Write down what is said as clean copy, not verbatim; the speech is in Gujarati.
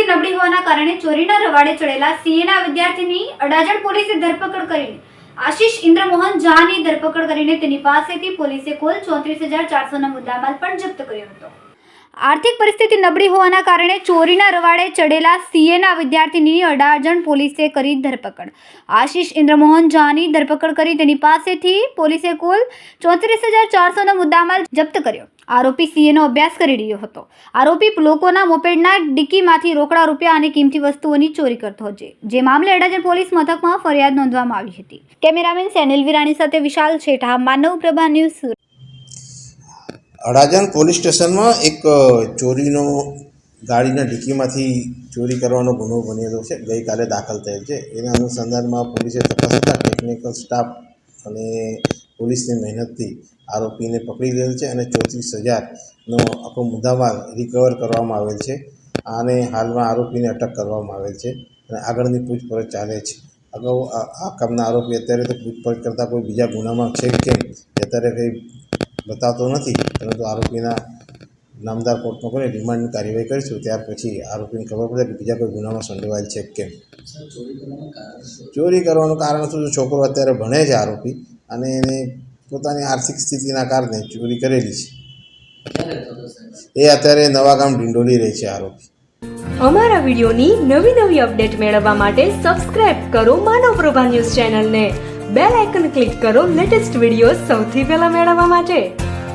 પરિસ્થિતિ નબળી હોવાના કારણે ચોરીના રવાડે ચડેલા સીએના વિદ્યાર્થીની અડાજણ પોલીસે ધરપકડ કરીને આશિષ ઇન્દ્રમોહન ઝાની ધરપકડ કરીને તેની પાસેથી પોલીસે કુલ 34,400નો મુદ્દામાલ પણ જપ્ત કર્યો હતો। આર્થિક પરિસ્થિતિ નબળી હોવાના કારણે ચોરીના રવાડે ચડેલા સીએના વિદ્યાર્થીની અડાજણ પોલીસે કરી ધરપકડ। આશિષ ઇન્દ્રમોહન ઝાની ધરપકડ કરી તેની પાસેથી પોલીસે કુલ 34,400નો મુદ્દામાલ જપ્ત કર્યો। આરોપી સીએનો અભ્યાસ કરી રહ્યો હતો। આરોપી લોકોના મોપેડના ડિક્કીમાંથી રોકડા રૂપિયા અને કિંમતી વસ્તુઓની ચોરી કરતો હતો, જે મામલે અડાજણ પોલીસ મથકમાં ફરિયાદ નોંધવામાં આવી હતી। કેમેરામેન સેનિલ વિરાણી સાથે વિશાલ છેઠા, માનવ પ્રભા ન્યૂઝ, સુરત। અડાજણ પોલીસ સ્ટેશનમાં એક ચોરીનો ગાડીના ડિક્કીમાંથી ચોરી કરવાનો ગુનો બનેલો છે, ગઈકાલે દાખલ થયેલ છે। એના અનુસંધાનમાં પોલીસે તપાસતા ટેકનિકલ સ્ટાફ અને પોલીસની મહેનતથી આરોપીને પકડી લીધેલ છે અને 34,000નો આખો મુદ્દામાલ રિકવર કરવામાં આવેલ છે અને હાલમાં આરોપીને અટક કરવામાં આવેલ છે અને આગળની પૂછપરછ ચાલે છે। અગાઉ આ કામના આરોપી અત્યારે તો પૂછપરછ કરતાં કોઈ બીજા ગુનામાં છે કે કેમ અત્યારે કંઈ બતાવતો નથી, પરંતુ આરોપીના નામદાર કોર્ટમાં કોઈ રિમાન્ડની કાર્યવાહી કરીશું, ત્યાર પછી આરોપીને ખબર પડે કે બીજા કોઈ ગુનામાં સંડોવાયેલ છે કે કેમ। ચોરી કરવાનું કારણ શું? છોકરો અત્યારે ભણે છે આરોપી, અને એને પોતાની આર્થિક સ્થિતિના કારણે ચોરી કરેલી છે। એ અત્યારે નવાગામ ઢીંડોલી રહે છે આરોપી। અમારા વિડીયોની નવી અપડેટ મેળવવા માટે સબસ્ક્રાઇબ કરો માનવ પ્રભા ન્યૂઝ ચેનલને, બેલ આઇકન ક્લિક કરો લેટેસ્ટ વિડીયો સૌથી પહેલા મેળવવા માટે।